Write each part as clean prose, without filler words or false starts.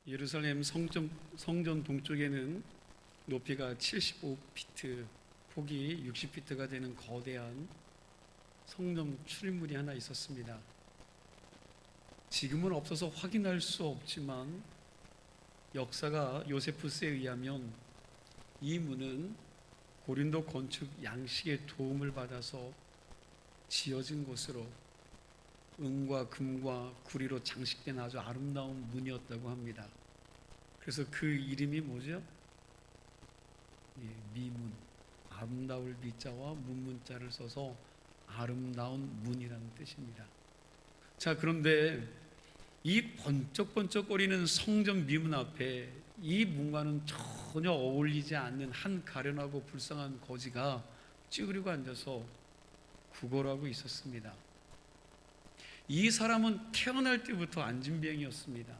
예루살렘 성전 동쪽에는 높이가 75피트, 폭이 60피트가 되는 거대한 성전 출입문이 하나 있었습니다. 지금은 없어서 확인할 수 없지만 역사가 요세푸스에 의하면 이 문은 고린도 건축 양식의 도움을 받아서 지어진 곳으로 은과 금과 구리로 장식된 아주 아름다운 문이었다고 합니다. 그래서 그 이름이 뭐죠? 미문, 아름다울 미자와 문문자를 써서 아름다운 문이라는 뜻입니다. 자, 그런데 이 번쩍번쩍거리는 성전 미문 앞에 이 문과는 전혀 어울리지 않는 한 가련하고 불쌍한 거지가 찌그리고 앉아서 구걸하고 있었습니다. 이 사람은 태어날 때부터 안진병이었습니다.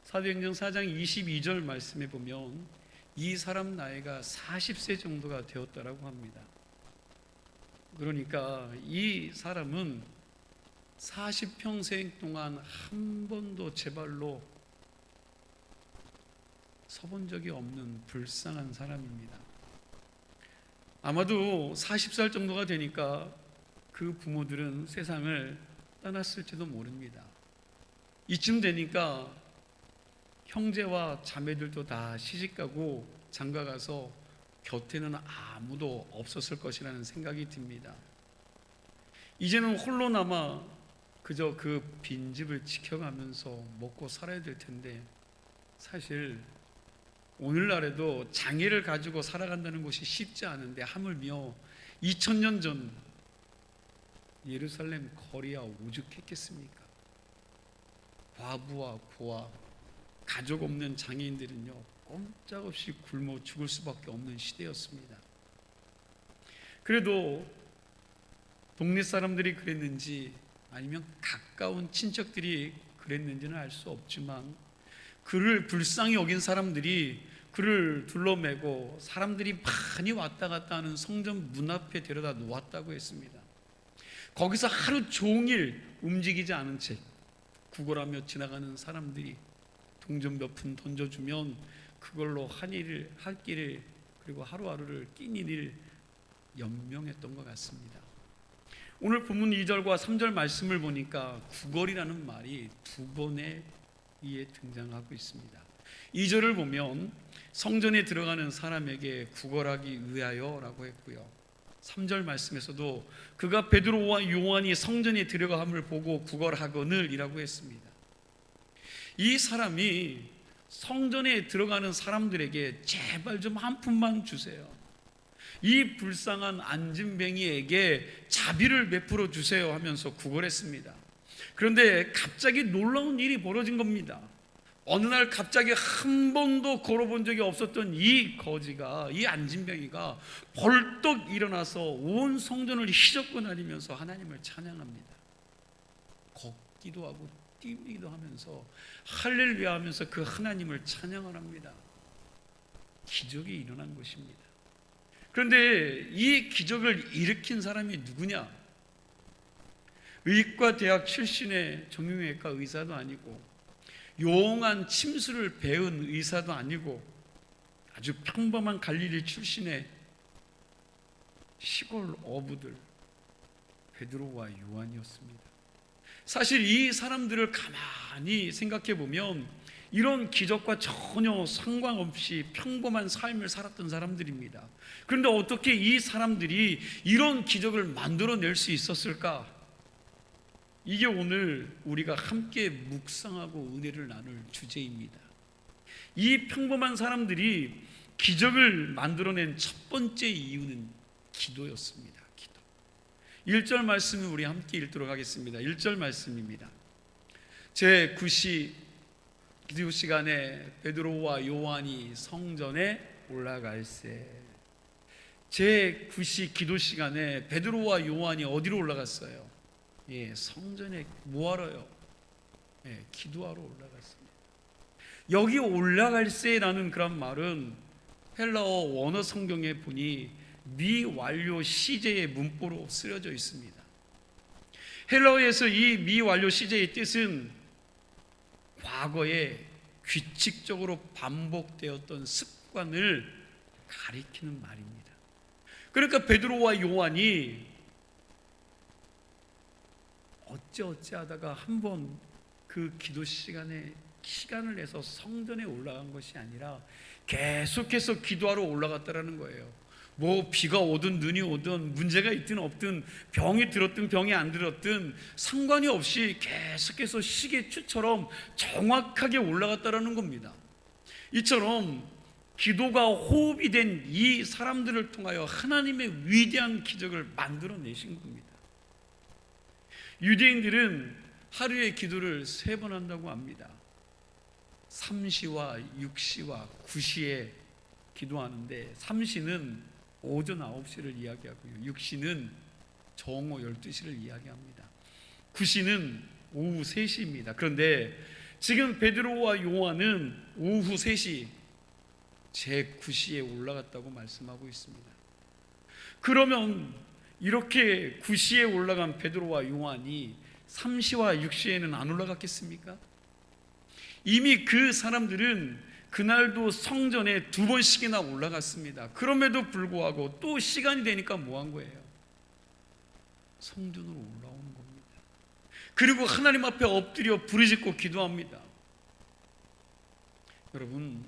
사도행전 4장 22절 말씀에 보면 이 사람 나이가 40세 정도가 되었다라고 합니다. 그러니까 이 사람은 40평생 동안 한 번도 제 발로 서본 적이 없는 불쌍한 사람입니다. 아마도 40살 정도가 되니까 그 부모들은 세상을 떠났을지도 모릅니다. 이쯤 되니까 형제와 자매들도 다 시집가고 장가가서 곁에는 아무도 없었을 것이라는 생각이 듭니다. 이제는 홀로 남아 그저 그 빈집을 지켜가면서 먹고 살아야 될 텐데, 사실 오늘날에도 장애를 가지고 살아간다는 것이 쉽지 않은데 하물며 2000년 전 예루살렘 거리야 오죽했겠습니까? 과부와 고아, 가족 없는 장애인들은요 꼼짝없이 굶어 죽을 수밖에 없는 시대였습니다. 그래도 동네 사람들이 그랬는지 아니면 가까운 친척들이 그랬는지는 알 수 없지만 그를 불쌍히 여긴 사람들이 그를 둘러매고 사람들이 많이 왔다 갔다 하는 성전 문 앞에 데려다 놓았다고 했습니다. 거기서 하루 종일 움직이지 않은 채 구걸하며 지나가는 사람들이 동전 몇 푼 던져주면 그걸로 한 끼를 그리고 하루하루를 끼니를 연명했던 것 같습니다. 오늘 본문 2절과 3절 말씀을 보니까 구걸이라는 말이 두 번에 이에 등장하고 있습니다. 2절을 보면 성전에 들어가는 사람에게 구걸하기 위하여라고 했고요. 3절 말씀에서도 그가 베드로와 요한이 성전에 들어가함을 보고 구걸하거늘 이라고 했습니다. 이 사람이 성전에 들어가는 사람들에게 제발 좀 한 푼만 주세요, 이 불쌍한 안진뱅이에게 자비를 베풀어 주세요 하면서 구걸했습니다. 그런데 갑자기 놀라운 일이 벌어진 겁니다. 어느 날 갑자기 한 번도 걸어본 적이 없었던 이 거지가, 이 안진뱅이가 벌떡 일어나서 온 성전을 휘젓고 다니면서 하나님을 찬양합니다. 걷기도 하고 뛰기도 하면서 할렐루야 하면서 그 하나님을 찬양을 합니다. 기적이 일어난 것입니다. 그런데 이 기적을 일으킨 사람이 누구냐? 의과대학 출신의 정형외과 의사도 아니고 용한 침수를 배운 의사도 아니고 아주 평범한 갈릴리 출신의 시골 어부들 베드로와 요한이었습니다. 사실 이 사람들을 가만히 생각해 보면 이런 기적과 전혀 상관없이 평범한 삶을 살았던 사람들입니다. 그런데 어떻게 이 사람들이 이런 기적을 만들어낼 수 있었을까? 이게 오늘 우리가 함께 묵상하고 은혜를 나눌 주제입니다. 이 평범한 사람들이 기적을 만들어낸 첫 번째 이유는 기도였습니다. 기도. 1절 말씀을 우리 함께 읽도록 하겠습니다. 1절 말씀입니다. 제9시 기도 시간에 베드로와 요한이 성전에 올라갈새. 제9시 기도 시간에 베드로와 요한이 어디로 올라갔어요? 성전에 뭐하러요? 기도하러 올라갔습니다. 여기 올라갈새라는 그런 말은 헬라어 원어 성경에 보니 미완료 시제의 문법으로 쓰여져 있습니다. 헬라어에서 이 미완료 시제의 뜻은 과거에 규칙적으로 반복되었던 습관을 가리키는 말입니다. 그러니까 베드로와 요한이 어찌 하다가 한번 그 기도 시간에 시간을 내서 성전에 올라간 것이 아니라 계속해서 기도하러 올라갔다라는 거예요. 뭐 비가 오든 눈이 오든 문제가 있든 없든 병이 들었든 병이 안 들었든 상관이 없이 계속해서 시계추처럼 정확하게 올라갔다라는 겁니다. 이처럼 기도가 호흡이 된 이 사람들을 통하여 하나님의 위대한 기적을 만들어내신 겁니다. 유대인들은 하루에 기도를 3번 한다고 합니다. 3시와 6시와 9시에 기도하는데 3시는 오전 9시를 이야기하고요, 6시는 정오 12시를 이야기합니다. 9시는 오후 3시입니다. 그런데 지금 베드로와 요한은 오후 3시 제 9시에 올라갔다고 말씀하고 있습니다. 그러면 이렇게 9시에 올라간 베드로와 요한이 3시와 6시에는 안 올라갔겠습니까? 이미 그 사람들은 그날도 성전에 2번씩이나 올라갔습니다. 그럼에도 불구하고 또 시간이 되니까 뭐 한 거예요? 성전으로 올라오는 겁니다. 그리고 하나님 앞에 엎드려 부르짖고 기도합니다. 여러분,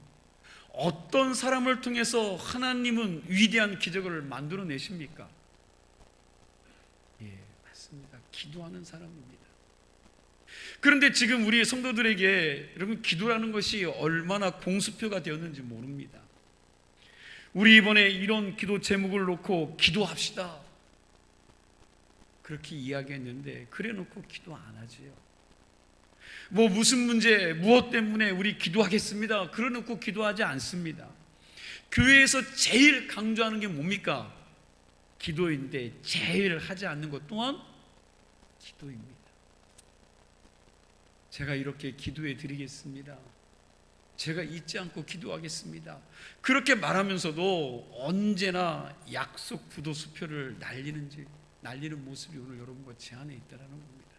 어떤 사람을 통해서 하나님은 위대한 기적을 만들어내십니까? 예, 맞습니다. 기도하는 사람입니다. 그런데 지금 우리 성도들에게 여러분, 기도라는 것이 얼마나 공수표가 되었는지 모릅니다. 우리 이번에 이런 기도 제목을 놓고 기도합시다 그렇게 이야기했는데 그래 놓고 기도 안 하지요. 뭐 무슨 문제 무엇 때문에 우리 기도하겠습니다 그래 놓고 기도하지 않습니다. 교회에서 제일 강조하는 게 뭡니까? 기도인데 제일 하지 않는 것 또한 기도입니다. 제가 이렇게 기도해 드리겠습니다, 제가 잊지 않고 기도하겠습니다 그렇게 말하면서도 언제나 약속 부도수표를 날리는 모습이 오늘 여러분과 제 안에 있다는 겁니다.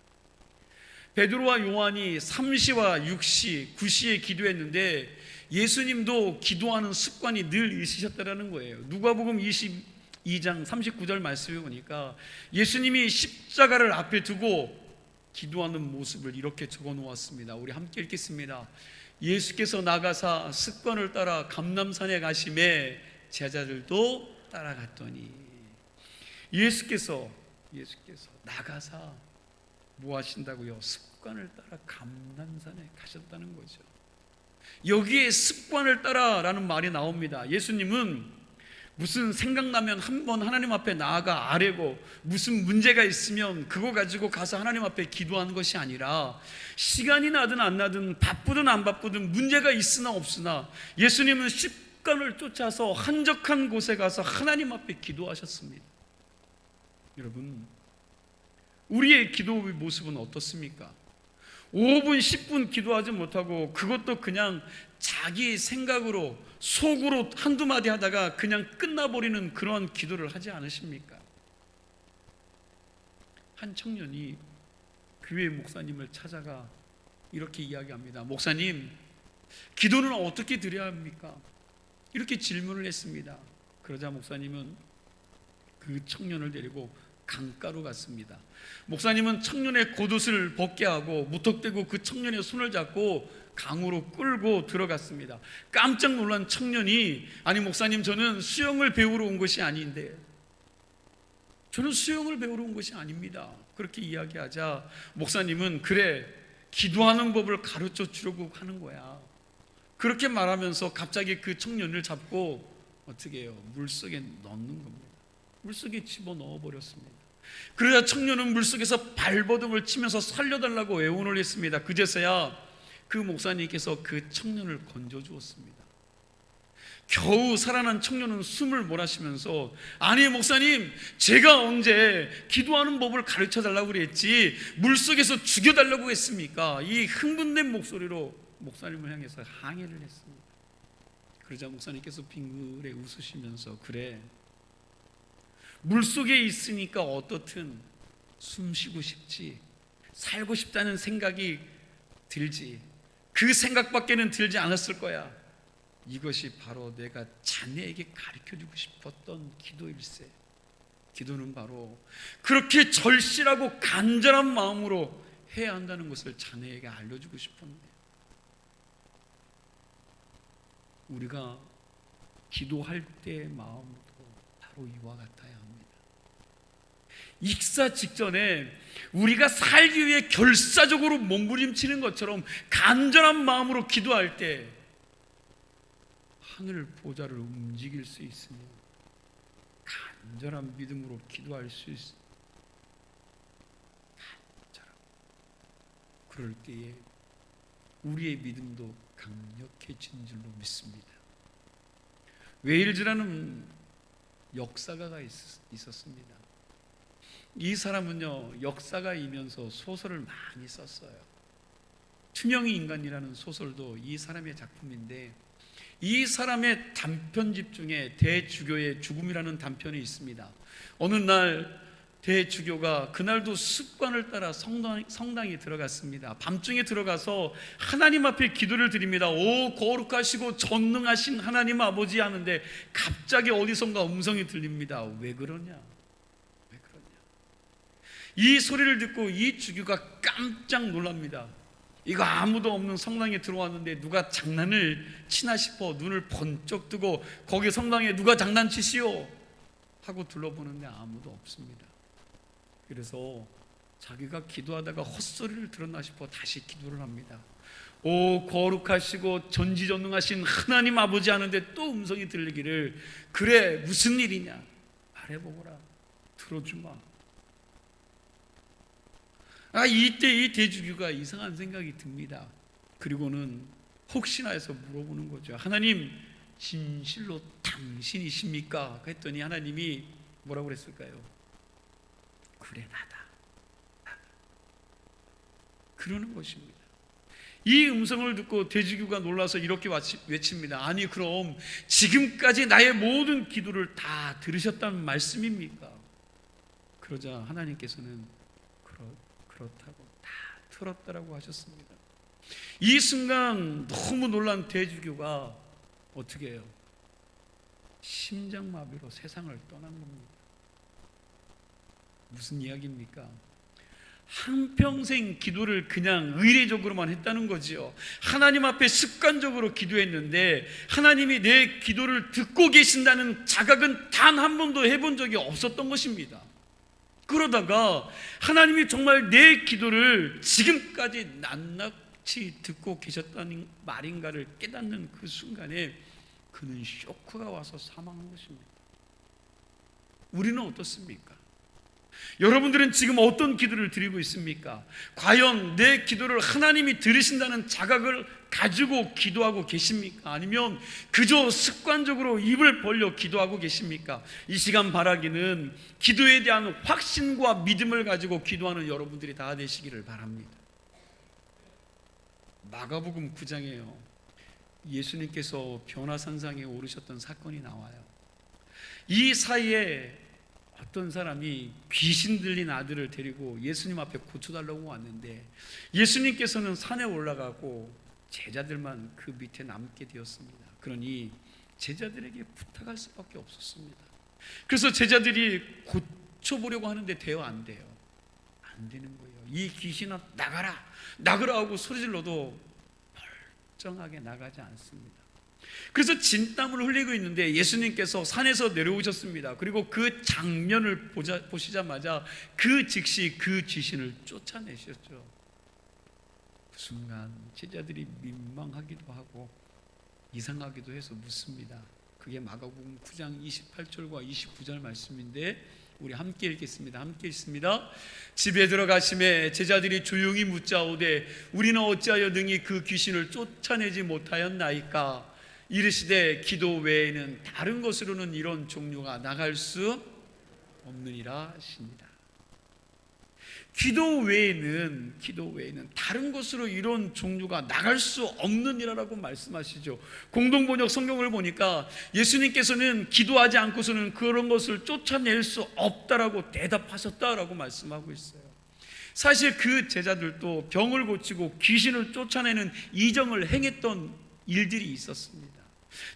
베드로와 요한이 3시와 6시, 9시에 기도했는데 예수님도 기도하는 습관이 늘 있으셨다는 거예요. 누가복음 22장 39절 말씀에 보니까 예수님이 십자가를 앞에 두고 기도하는 모습을 이렇게 적어 놓았습니다. 우리 함께 읽겠습니다. 예수께서 나가사 습관을 따라 감람산에 가심에 제자들도 따라갔더니, 예수께서 나가사 뭐 하신다고요? 습관을 따라 감람산에 가셨다는 거죠. 여기에 습관을 따라라는 말이 나옵니다. 예수님은 무슨 생각나면 한번 하나님 앞에 나아가 아뢰고, 무슨 문제가 있으면 그거 가지고 가서 하나님 앞에 기도하는 것이 아니라 시간이 나든 안 나든 바쁘든 안 바쁘든 문제가 있으나 없으나 예수님은 습관을 쫓아서 한적한 곳에 가서 하나님 앞에 기도하셨습니다. 여러분, 우리의 기도의 모습은 어떻습니까? 5분 10분 기도하지 못하고 그것도 그냥 자기 생각으로 속으로 한두 마디 하다가 그냥 끝나버리는 그런 기도를 하지 않으십니까? 한 청년이 교회 목사님을 찾아가 이렇게 이야기합니다. 목사님, 기도는 어떻게 드려야 합니까? 이렇게 질문을 했습니다. 그러자 목사님은 그 청년을 데리고 강가로 갔습니다. 목사님은 청년의 겉옷을 벗게 하고 무턱대고 그 청년의 손을 잡고 강으로 끌고 들어갔습니다. 깜짝 놀란 청년이, 아니 목사님, 저는 수영을 배우러 온 것이 아닌데, 저는 수영을 배우러 온 것이 아닙니다 그렇게 이야기하자 목사님은, 그래, 기도하는 법을 가르쳐 주려고 하는 거야 그렇게 말하면서 갑자기 그 청년을 잡고 어떻게 해요? 물속에 넣는 겁니다. 물속에 집어넣어 버렸습니다. 그러자 청년은 물속에서 발버둥을 치면서 살려달라고 애원을 했습니다. 그제서야 그 목사님께서 그 청년을 건져 주었습니다. 겨우 살아난 청년은 숨을 몰아쉬면서, 아니 목사님, 제가 언제 기도하는 법을 가르쳐 달라고 그랬지 물속에서 죽여달라고 했습니까? 이 흥분된 목소리로 목사님을 향해서 항의를 했습니다. 그러자 목사님께서 빙그레 웃으시면서, 그래, 물속에 있으니까 어떻든 숨 쉬고 싶지, 살고 싶다는 생각이 들지, 그 생각밖에는 들지 않았을 거야. 이것이 바로 내가 자네에게 가르쳐주고 싶었던 기도일세. 기도는 바로 그렇게 절실하고 간절한 마음으로 해야 한다는 것을 자네에게 알려주고 싶었는데, 우리가 기도할 때의 마음도 바로 이와 같아야 합니다. 익사 직전에 우리가 살기 위해 결사적으로 몸부림치는 것처럼 간절한 마음으로 기도할 때 하늘 보좌를 움직일 수 있으며 간절한 믿음으로 기도할 수 있습니다. 간절하고. 그럴 때에 우리의 믿음도 강력해진 줄로 믿습니다. 웨일즈라는 역사가가 있었습니다. 이 사람은요, 역사가이면서 소설을 많이 썼어요. 투명의 인간이라는 소설도 이 사람의 작품인데, 이 사람의 단편집 중에 대주교의 죽음이라는 단편이 있습니다. 어느 날 대주교가 그날도 습관을 따라 성당에 들어갔습니다. 밤중에 들어가서 하나님 앞에 기도를 드립니다. 오 거룩하시고 전능하신 하나님 아버지 하는데 갑자기 어디선가 음성이 들립니다. 왜 그러냐? 왜 그러냐? 이 소리를 듣고 이 주교가 깜짝 놀랍니다. 이거 아무도 없는 성당에 들어왔는데 누가 장난을 치나 싶어 눈을 번쩍 뜨고 거기 성당에 누가 장난치시오? 하고 둘러보는데 아무도 없습니다. 그래서 자기가 기도하다가 헛소리를 들었나 싶어 다시 기도를 합니다. 오 거룩하시고 전지전능하신 하나님 아버지 하는데 또 음성이 들리기를, 그래 무슨 일이냐 말해보거라, 들어주마. 이때 이 대주교가 이상한 생각이 듭니다. 그리고는 혹시나 해서 물어보는 거죠. 하나님 진실로 당신이십니까? 했더니 하나님이 뭐라고 그랬을까요? 그래 나다. 그러는 것입니다. 이 음성을 듣고 대주교가 놀라서 이렇게 외칩니다. 아니 그럼 지금까지 나의 모든 기도를 다 들으셨다는 말씀입니까? 그러자 하나님께서는 그렇다고 다 들었다라고 하셨습니다. 이 순간 너무 놀란 대주교가 어떻게 해요? 심장마비로 세상을 떠난 겁니다. 무슨 이야기입니까? 한평생 기도를 그냥 의례적으로만 했다는 거지요. 하나님 앞에 습관적으로 기도했는데 하나님이 내 기도를 듣고 계신다는 자각은 단 한 번도 해본 적이 없었던 것입니다. 그러다가 하나님이 정말 내 기도를 지금까지 낱낱이 듣고 계셨다는 말인가를 깨닫는 그 순간에 그는 쇼크가 와서 사망한 것입니다. 우리는 어떻습니까? 여러분들은 지금 어떤 기도를 드리고 있습니까? 과연 내 기도를 하나님이 들으신다는 자각을 가지고 기도하고 계십니까? 아니면 그저 습관적으로 입을 벌려 기도하고 계십니까? 이 시간 바라기는 기도에 대한 확신과 믿음을 가지고 기도하는 여러분들이 다 되시기를 바랍니다. 마가복음 9장에요, 예수님께서 변화산상에 오르셨던 사건이 나와요. 이 사이에 어떤 사람이 귀신 들린 아들을 데리고 예수님 앞에 고쳐달라고 왔는데 예수님께서는 산에 올라가고 제자들만 그 밑에 남게 되었습니다. 그러니 제자들에게 부탁할 수밖에 없었습니다. 그래서 제자들이 고쳐보려고 하는데 돼요? 안 돼요? 안 되는 거예요. 이 귀신아 나가라 나가라 하고 소리질러도 멀쩡하게 나가지 않습니다. 그래서 진땀을 흘리고 있는데 예수님께서 산에서 내려오셨습니다. 그리고 그 장면을 보시자마자 그 즉시 그 귀신을 쫓아내셨죠. 그 순간 제자들이 민망하기도 하고 이상하기도 해서 묻습니다. 그게 마가복음 9장 28절과 29절 말씀인데 우리 함께 읽겠습니다. 함께 읽습니다. 집에 들어가심에 제자들이 조용히 묻자오되 우리는 어찌하여 능히 그 귀신을 쫓아내지 못하였나이까? 이르시되 기도 외에는 다른 것으로는 이런 종류가 나갈 수 없느니라 하십니다. 기도 외에는 다른 것으로 이런 종류가 나갈 수 없느니라라고 말씀하시죠. 공동번역 성경을 보니까 예수님께서는 기도하지 않고서는 그런 것을 쫓아낼 수 없다라고 대답하셨다라고 말씀하고 있어요. 사실 그 제자들도 병을 고치고 귀신을 쫓아내는 이정을 행했던 일들이 있었습니다.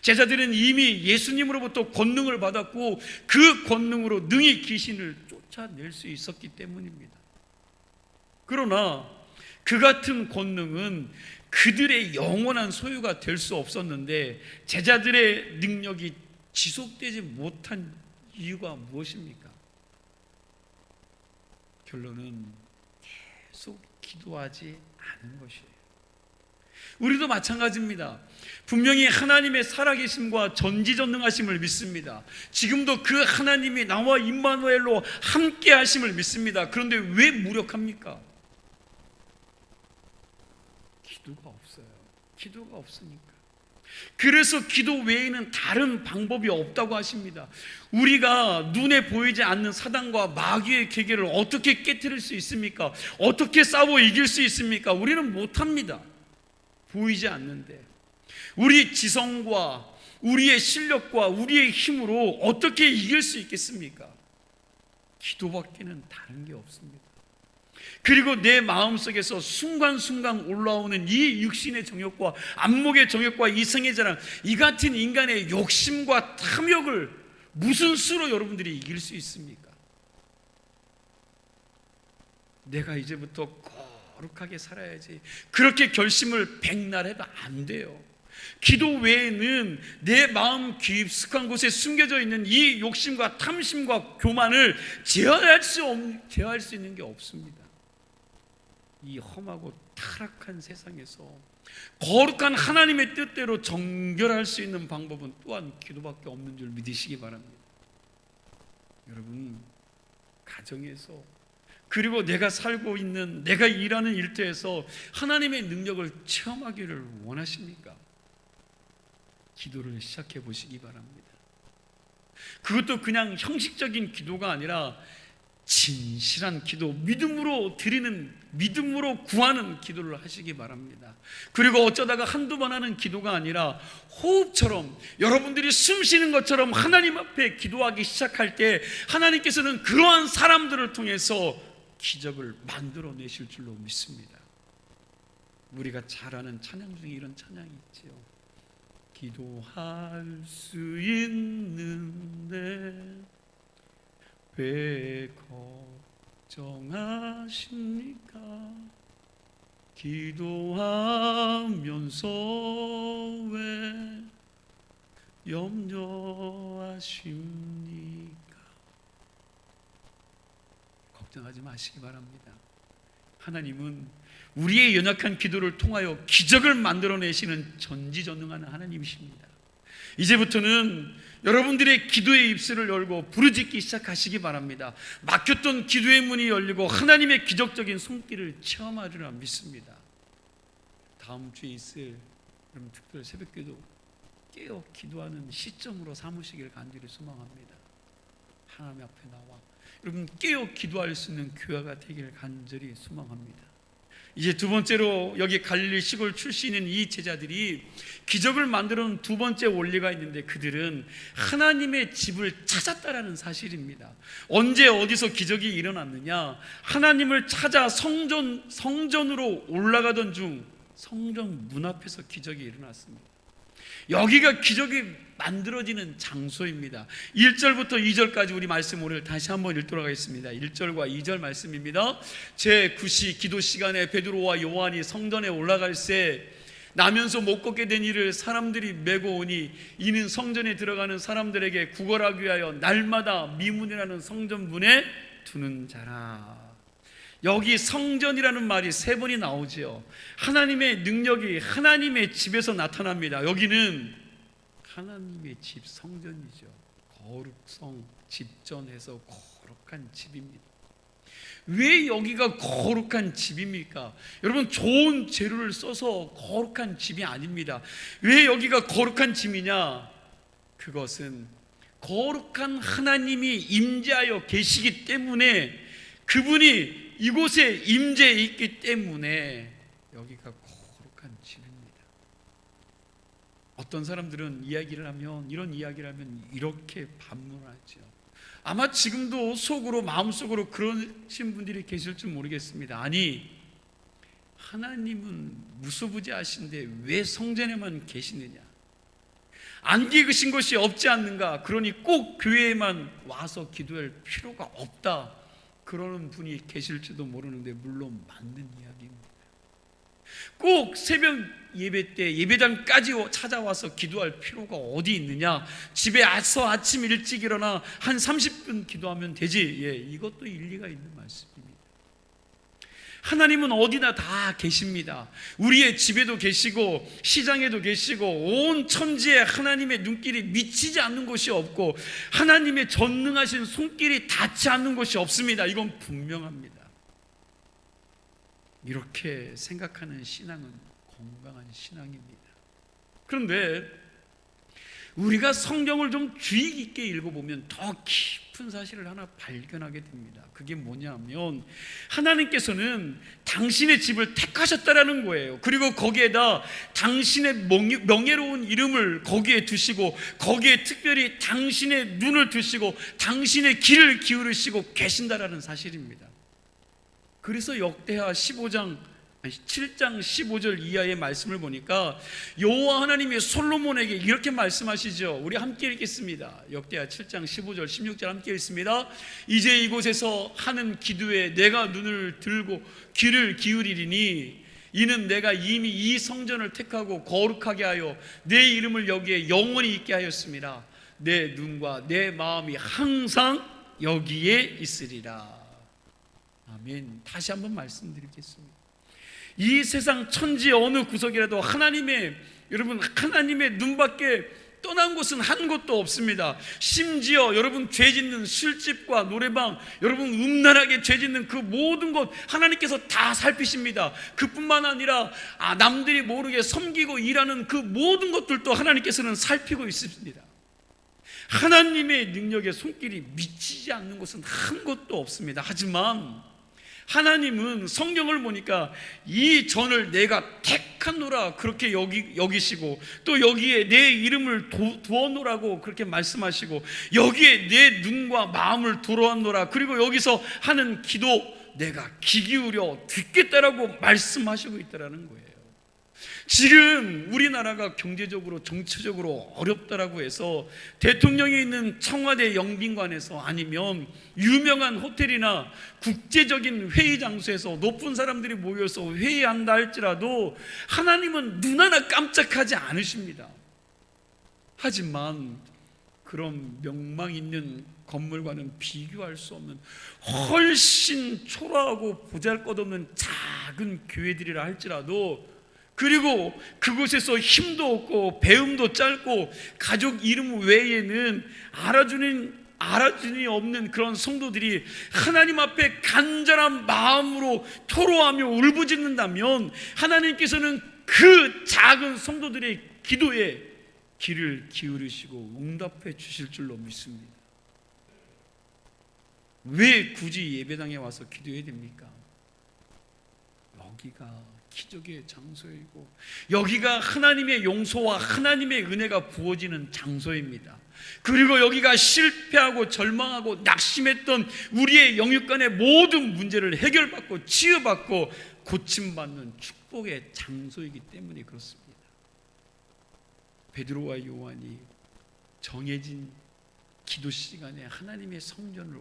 제자들은 이미 예수님으로부터 권능을 받았고 그 권능으로 능히 귀신을 쫓아낼 수 있었기 때문입니다. 그러나 그 같은 권능은 그들의 영원한 소유가 될 수 없었는데 제자들의 능력이 지속되지 못한 이유가 무엇입니까? 결론은 계속 기도하지 않은 것이에요. 우리도 마찬가지입니다. 분명히 하나님의 살아계심과 전지전능하심을 믿습니다. 지금도 그 하나님이 나와 임마누엘로 함께 하심을 믿습니다. 그런데 왜 무력합니까? 기도가 없어요. 기도가 없으니까. 그래서 기도 외에는 다른 방법이 없다고 하십니다. 우리가 눈에 보이지 않는 사단과 마귀의 계계를 어떻게 깨트릴 수 있습니까? 어떻게 싸워 이길 수 있습니까? 우리는 못합니다. 보이지 않는데 우리 지성과 우리의 실력과 우리의 힘으로 어떻게 이길 수 있겠습니까? 기도밖에는 다른 게 없습니다. 그리고 내 마음속에서 순간순간 올라오는 이 육신의 정욕과 안목의 정욕과 이성의 자랑, 이 같은 인간의 욕심과 탐욕을 무슨 수로 여러분들이 이길 수 있습니까? 내가 이제부터 거룩하게 살아야지, 그렇게 결심을 백날 해도 안 돼요. 기도 외에는 내 마음 깊숙한 곳에 숨겨져 있는 이 욕심과 탐심과 교만을 제어할 수 있는 게 없습니다. 이 험하고 타락한 세상에서 거룩한 하나님의 뜻대로 정결할 수 있는 방법은 또한 기도밖에 없는 줄 믿으시기 바랍니다. 여러분, 가정에서 그리고 내가 살고 있는, 내가 일하는 일터에서 하나님의 능력을 체험하기를 원하십니까? 기도를 시작해 보시기 바랍니다. 그것도 그냥 형식적인 기도가 아니라 진실한 기도, 믿음으로 드리는, 믿음으로 구하는 기도를 하시기 바랍니다. 그리고 어쩌다가 한두 번 하는 기도가 아니라 호흡처럼, 여러분들이 숨 쉬는 것처럼 하나님 앞에 기도하기 시작할 때 하나님께서는 그러한 사람들을 통해서 기적을 만들어내실 줄로 믿습니다. 우리가 잘 아는 찬양 중에 이런 찬양이 있지요. 기도할 수 있는데 왜 걱정하십니까? 기도하면서 왜 염려하십니까? 걱정하지 마시기 바랍니다. 하나님은 우리의 연약한 기도를 통하여 기적을 만들어내시는 전지전능한 하나님이십니다. 이제부터는 여러분들의 기도의 입술을 열고 부르짖기 시작하시기 바랍니다. 막혔던 기도의 문이 열리고 하나님의 기적적인 손길을 체험하리라 믿습니다. 다음 주에 있을 여러분 특별 새벽기도 깨어 기도하는 시점으로 삼으시길 간절히 소망합니다. 하나님 앞에 나와 여러분 깨어 기도할 수 있는 교회가 되기를 간절히 소망합니다. 이제 두 번째로, 여기 갈릴리 시골 출신인 이 제자들이 기적을 만들어 놓은 두 번째 원리가 있는데, 그들은 하나님의 집을 찾았다라는 사실입니다. 언제 어디서 기적이 일어났느냐? 하나님을 찾아 성전으로 올라가던 중 성전 문 앞에서 기적이 일어났습니다. 여기가 기적이 만들어지는 장소입니다. 1절부터 2절까지 우리 말씀 오늘 다시 한번 읽도록 하겠습니다. 1절과 2절 말씀입니다. 제9시 기도 시간에 베드로와 요한이 성전에 올라갈새 나면서 못 걷게 된 이를 사람들이 메고 오니 이는 성전에 들어가는 사람들에게 구걸하기 위하여 날마다 미문이라는 성전 문에 두는 자라. 여기 성전이라는 말이 세 번이 나오지요. 하나님의 능력이 하나님의 집에서 나타납니다. 여기는 하나님의 집, 성전이죠. 거룩성, 집전에서 거룩한 집입니다. 왜 여기가 거룩한 집입니까? 여러분, 좋은 재료를 써서 거룩한 집이 아닙니다. 왜 여기가 거룩한 집이냐? 그것은 거룩한 하나님이 임재하여 계시기 때문에, 그분이 이곳에 임재해 있기 때문에 여기가 거룩한 집입니다. 어떤 사람들은 이런 이야기를 하면 이렇게 반문하죠. 아마 지금도 속으로 마음속으로 그러신 분들이 계실지 모르겠습니다. 아니, 하나님은 무소부지하신데 왜 성전에만 계시느냐? 안 기으신 것이 없지 않는가? 그러니 꼭 교회에만 와서 기도할 필요가 없다, 그러는 분이 계실지도 모르는데 물론 맞는 이야기입니다. 꼭 새벽 예배 때 예배당까지 찾아와서 기도할 필요가 어디 있느냐? 집에 와서 아침 일찍 일어나 한 30분 기도하면 되지. 이것도 일리가 있는 말씀입니다. 하나님은 어디나 다 계십니다. 우리의 집에도 계시고 시장에도 계시고 온 천지에 하나님의 눈길이 미치지 않는 곳이 없고 하나님의 전능하신 손길이 닿지 않는 곳이 없습니다. 이건 분명합니다. 이렇게 생각하는 신앙은 건강한 신앙입니다. 그런데 우리가 성경을 좀 주의 깊게 읽어보면 더 깊은 사실을 하나 발견하게 됩니다. 그게 뭐냐면 하나님께서는 당신의 집을 택하셨다라는 거예요. 그리고 거기에다 당신의 명예로운 이름을 거기에 두시고 거기에 특별히 당신의 눈을 두시고 당신의 귀를 기울이시고 계신다라는 사실입니다. 그래서 역대하 7장 15절 이하의 말씀을 보니까 여호와 하나님이 솔로몬에게 이렇게 말씀하시죠. 우리 함께 읽겠습니다. 역대하 7장 15절 16절 함께 읽습니다. 이제 이곳에서 하는 기도에 내가 눈을 들고 귀를 기울이리니 이는 내가 이미 이 성전을 택하고 거룩하게 하여 내 이름을 여기에 영원히 있게 하였습니다. 내 눈과 내 마음이 항상 여기에 있으리라. 아멘. 다시 한번 말씀드리겠습니다. 이 세상 천지 어느 구석이라도 여러분 하나님의 눈밖에 떠난 곳은 한 곳도 없습니다. 심지어 여러분 죄 짓는 술집과 노래방, 여러분 음란하게 죄 짓는 그 모든 것 하나님께서 다 살피십니다. 그뿐만 아니라 남들이 모르게 섬기고 일하는 그 모든 것들도 하나님께서는 살피고 있습니다. 하나님의 능력의 손길이 미치지 않는 곳은 한 곳도 없습니다. 하지만 하나님은 성경을 보니까 이 전을 내가 택하노라 그렇게 여기시고 또 여기에 내 이름을 두었노라고 그렇게 말씀하시고 여기에 내 눈과 마음을 두었노라 그리고 여기서 하는 기도 내가 귀 기울여 듣겠다라고 말씀하시고 있다라는 거예요. 지금 우리나라가 경제적으로 정치적으로 어렵다라고 해서 대통령이 있는 청와대 영빈관에서 아니면 유명한 호텔이나 국제적인 회의 장소에서 높은 사람들이 모여서 회의한다 할지라도 하나님은 눈 하나 깜짝하지 않으십니다. 하지만 그런 명망 있는 건물과는 비교할 수 없는 훨씬 초라하고 보잘것없는 작은 교회들이라 할지라도 그리고 그곳에서 힘도 없고 배움도 짧고 가족 이름 외에는 알아주니 없는 그런 성도들이 하나님 앞에 간절한 마음으로 토로하며 울부짖는다면 하나님께서는 그 작은 성도들의 기도에 귀를 기울이시고 응답해 주실 줄로 믿습니다. 왜 굳이 예배당에 와서 기도해야 됩니까? 여기가 기적의 장소이고 여기가 하나님의 용서와 하나님의 은혜가 부어지는 장소입니다. 그리고 여기가 실패하고 절망하고 낙심했던 우리의 영육간의 모든 문제를 해결받고 치유받고 고침받는 축복의 장소이기 때문에 그렇습니다. 베드로와 요한이 정해진 기도 시간에 하나님의 성전을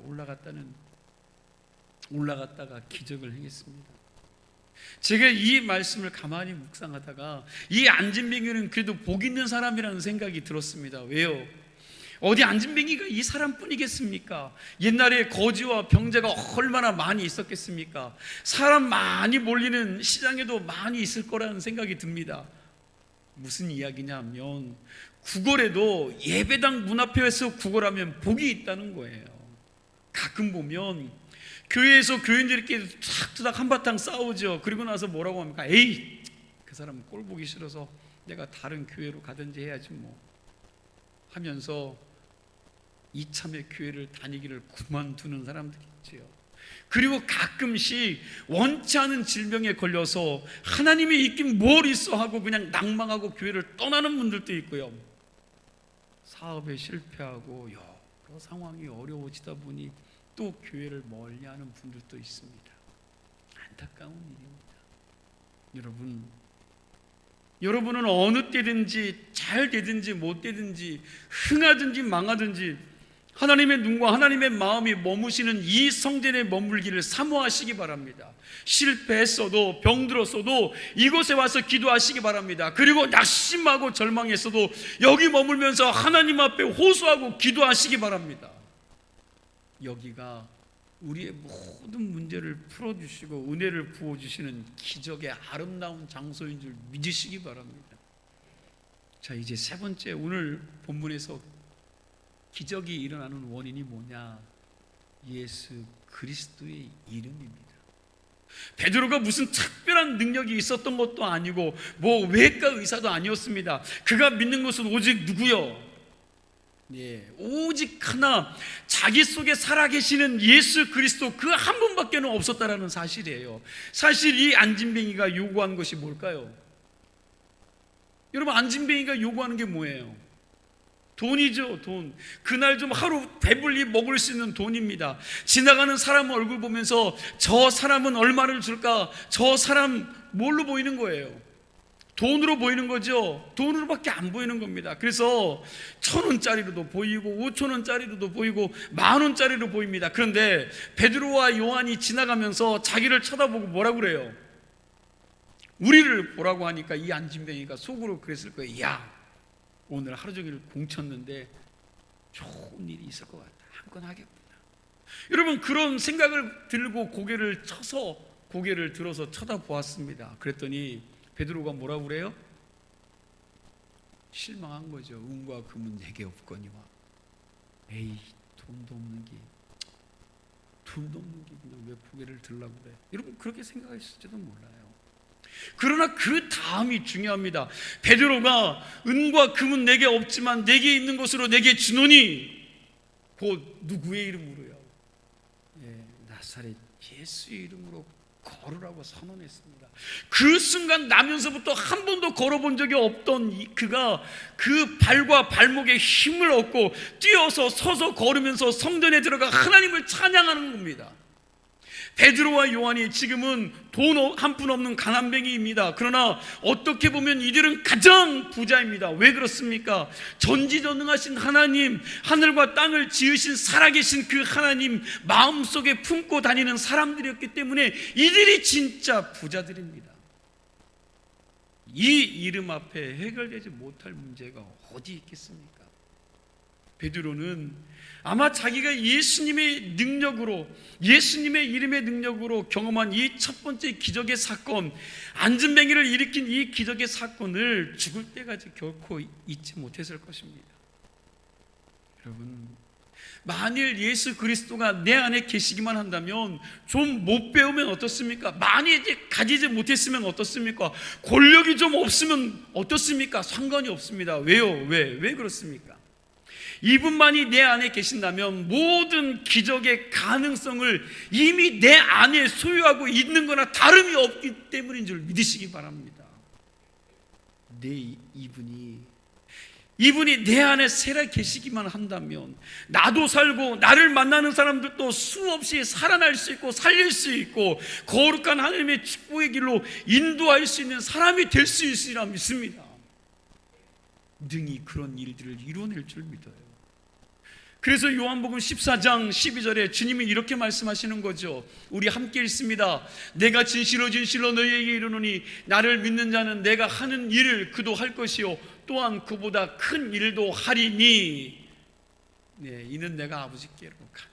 올라갔다가 기적을 행했습니다. 제가 이 말씀을 가만히 묵상하다가 이 안진뱅이는 그래도 복 있는 사람이라는 생각이 들었습니다. 왜요? 어디 안진뱅이가 이 사람뿐이겠습니까? 옛날에 거지와 병자가 얼마나 많이 있었겠습니까? 사람 많이 몰리는 시장에도 많이 있을 거라는 생각이 듭니다. 무슨 이야기냐면 구걸에도 예배당 문 앞에서 구걸하면 복이 있다는 거예요. 가끔 보면 교회에서 교인들끼리 탁탁 한바탕 싸우죠. 그리고 나서 뭐라고 합니까? 에이, 그 사람은 꼴 보기 싫어서 내가 다른 교회로 가든지 해야지 뭐 하면서 이참에 교회를 다니기를 그만두는 사람들이 있지요. 그리고 가끔씩 원치 않은 질병에 걸려서 하나님이 있긴 뭘 있어 하고 그냥 낭망하고 교회를 떠나는 분들도 있고요. 사업에 실패하고 여러 상황이 어려워지다 보니 또 교회를 멀리하는 분들도 있습니다. 안타까운 일입니다. 여러분은 어느 때든지 잘 되든지 못 되든지 흥하든지 망하든지 하나님의 눈과 하나님의 마음이 머무시는 이 성전에 머물기를 사모하시기 바랍니다. 실패했어도 병들었어도 이곳에 와서 기도하시기 바랍니다. 그리고 낙심하고 절망했어도 여기 머물면서 하나님 앞에 호소하고 기도하시기 바랍니다. 여기가 우리의 모든 문제를 풀어주시고 은혜를 부어주시는 기적의 아름다운 장소인 줄 믿으시기 바랍니다. 자, 이제 세 번째, 오늘 본문에서 기적이 일어나는 원인이 뭐냐? 예수 그리스도의 이름입니다. 베드로가 무슨 특별한 능력이 있었던 것도 아니고 뭐 외과 의사도 아니었습니다. 그가 믿는 것은 오직 누구요? 오직 하나, 자기 속에 살아계시는 예수 그리스도 그 한 분밖에 없었다라는 사실이에요. 사실 이 안진뱅이가 요구한 것이 뭘까요? 여러분, 안진뱅이가 요구하는 게 뭐예요? 돈이죠, 돈. 그날 좀 하루 배불리 먹을 수 있는 돈입니다. 지나가는 사람 얼굴 보면서 저 사람은 얼마를 줄까? 저 사람 뭘로 보이는 거예요? 돈으로 보이는 거죠. 돈으로밖에 안 보이는 겁니다. 그래서 1,000원짜리로도 보이고 5,000원짜리로도 보이고 10,000원짜리로 보입니다. 그런데 베드로와 요한이 지나가면서 자기를 쳐다보고 뭐라고 그래요? 우리를 보라고 하니까 이 안진뱅이가 속으로 그랬을 거예요. 야, 오늘 하루 종일 공쳤는데 좋은 일이 있을 것 같다. 한 건 하겠구나. 여러분, 그런 생각을 들고 고개를 들어서 쳐다보았습니다. 그랬더니 베드로가 뭐라고 그래요? 실망한 거죠. 은과 금은 내게 없거니와. 에이, 돈도 없는 게 그냥 왜 고개를 들라고 그래? 여러분, 그렇게 생각했을지도 몰라요. 그러나 그 다음이 중요합니다. 베드로가 은과 금은 내게 없지만 내게 있는 것으로 내게 주노니 곧 누구의 이름으로요? 나사렛 예수의 이름으로 걸으라고 선언했습니다. 그 순간 나면서부터 한 번도 걸어본 적이 없던 그가 그 발과 발목에 힘을 얻고 뛰어서 서서 걸으면서 성전에 들어가 하나님을 찬양하는 겁니다. 베드로와 요한이 지금은 돈 한 푼 없는 가난뱅이입니다. 그러나 어떻게 보면 이들은 가장 부자입니다. 왜 그렇습니까? 전지전능하신 하나님, 하늘과 땅을 지으신 살아계신 그 하나님 마음속에 품고 다니는 사람들이었기 때문에 이들이 진짜 부자들입니다. 이 이름 앞에 해결되지 못할 문제가 어디 있겠습니까? 베드로는 아마 자기가 예수님의 능력으로, 예수님의 이름의 능력으로 경험한 이 첫 번째 기적의 사건, 안진뱅이를 일으킨 이 기적의 사건을 죽을 때까지 결코 잊지 못했을 것입니다. 여러분, 만일 예수 그리스도가 내 안에 계시기만 한다면 좀 못 배우면 어떻습니까? 많이 가지지 못했으면 어떻습니까? 권력이 좀 없으면 어떻습니까? 상관이 없습니다. 왜요? 왜 그렇습니까? 이분만이 내 안에 계신다면 모든 기적의 가능성을 이미 내 안에 소유하고 있는 거나 다름이 없기 때문인 줄 믿으시기 바랍니다. 이분이 내 안에 살아 계시기만 한다면 나도 살고 나를 만나는 사람들도 수없이 살아날 수 있고 살릴 수 있고 거룩한 하나님의 축복의 길로 인도할 수 있는 사람이 될 수 있으리라 믿습니다. 능히 그런 일들을 이뤄낼 줄 믿어요. 그래서 요한복음 14장 12절에 주님이 이렇게 말씀하시는 거죠. 우리 함께 읽습니다. 내가 진실로 너희에게 이르노니 나를 믿는 자는 내가 하는 일을 그도 할 것이요 또한 그보다 큰 일도 하리니. 이는 내가 아버지께로 갑니다.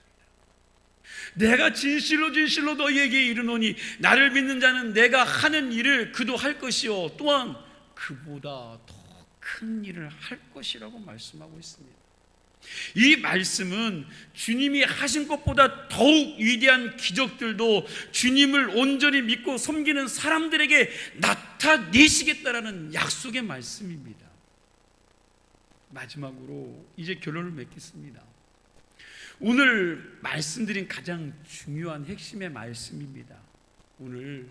내가 진실로 너희에게 이르노니 나를 믿는 자는 내가 하는 일을 그도 할 것이요 또한 그보다 더 큰 일을 할 것이라고 말씀하고 있습니다. 이 말씀은 주님이 하신 것보다 더욱 위대한 기적들도 주님을 온전히 믿고 섬기는 사람들에게 나타내시겠다라는 약속의 말씀입니다. 마지막으로 이제 결론을 맺겠습니다. 오늘 말씀드린 가장 중요한 핵심의 말씀입니다. 오늘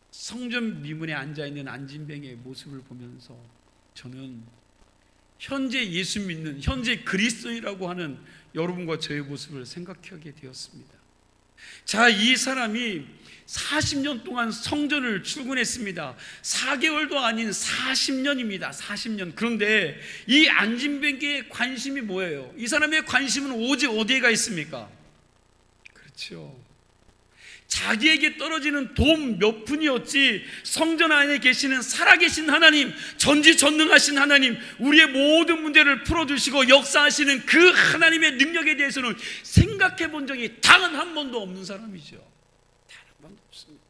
성전 미문에 앉아있는 안진뱅이의 모습을 보면서 저는 현재 예수 믿는, 현재 그리스도인이라고 하는 여러분과 저의 모습을 생각하게 되었습니다. 자, 이 사람이 40년 동안 성전을 출근했습니다. 4개월도 아닌 40년입니다. 40년. 그런데 이 안진뱅이의 관심이 뭐예요? 이 사람의 관심은 오직 어디에가 있습니까? 그렇죠. 자기에게 떨어지는 돈 몇 푼이었지 성전 안에 계시는 살아계신 하나님, 전지전능하신 하나님, 우리의 모든 문제를 풀어주시고 역사하시는 그 하나님의 능력에 대해서는 생각해 본 적이 단 한 번도 없는 사람이죠. 단 한 번도 없습니다.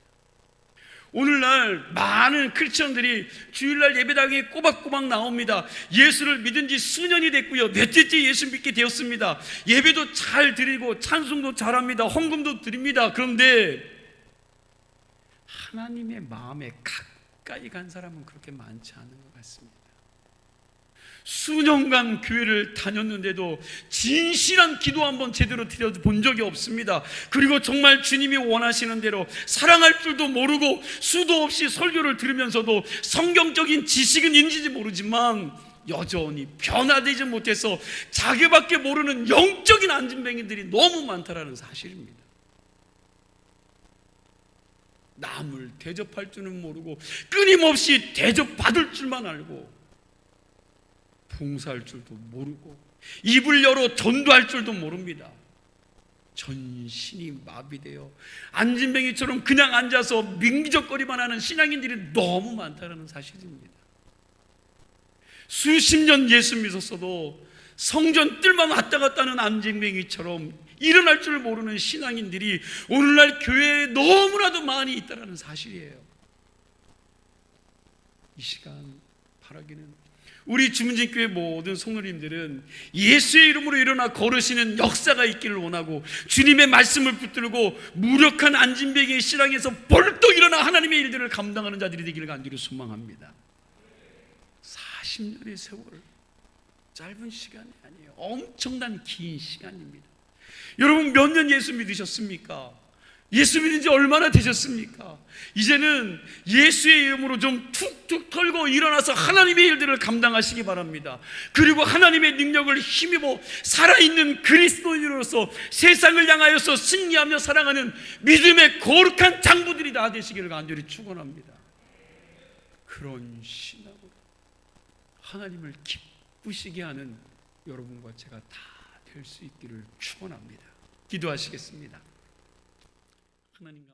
오늘날 많은 크리스천들이 주일날 예배당에 꼬박꼬박 나옵니다. 예수를 믿은 지 수년이 됐고요, 몇째째 예수 믿게 되었습니다. 예배도 잘 드리고 찬송도 잘합니다. 헌금도 드립니다. 그런데 하나님의 마음에 가까이 간 사람은 그렇게 많지 않은 것 같습니다. 수년간 교회를 다녔는데도 진실한 기도 한번 제대로 드려본 적이 없습니다. 그리고 정말 주님이 원하시는 대로 사랑할 줄도 모르고 수도 없이 설교를 들으면서도 성경적인 지식은 있는지 모르지만 여전히 변화되지 못해서 자기밖에 모르는 영적인 안진뱅이들이 너무 많다라는 사실입니다. 남을 대접할 줄은 모르고 끊임없이 대접받을 줄만 알고 봉사할 줄도 모르고 입을 열어 전도할 줄도 모릅니다. 전신이 마비되어 안진뱅이처럼 그냥 앉아서 민기적거리만 하는 신앙인들이 너무 많다는 사실입니다. 수십 년 예수 믿었어도 성전 뜰만 왔다 갔다 하는 안진뱅이처럼 일어날 줄 모르는 신앙인들이 오늘날 교회에 너무나도 많이 있다는 사실이에요. 이 시간 바라기는 우리 주문진교회 모든 성도님들은 예수의 이름으로 일어나 걸으시는 역사가 있기를 원하고, 주님의 말씀을 붙들고 무력한 안진뱅이의 실랑에서 벌떡 일어나 하나님의 일들을 감당하는 자들이 되기를 간절히 소망합니다. 40년의 세월, 짧은 시간이 아니에요. 엄청난 긴 시간입니다. 여러분, 몇 년 예수 믿으셨습니까? 예수 믿은 지 얼마나 되셨습니까? 이제는 예수의 이름으로 좀 툭툭 털고 일어나서 하나님의 일들을 감당하시기 바랍니다. 그리고 하나님의 능력을 힘입어 살아있는 그리스도인으로서 세상을 향하여서 승리하며 살아가는 믿음의 거룩한 장부들이 다 되시기를 간절히 축원합니다. 그런 신앙으로 하나님을 기쁘시게 하는 여러분과 제가 다 될 수 있기를 축원합니다. 기도하시겠습니다. 하나님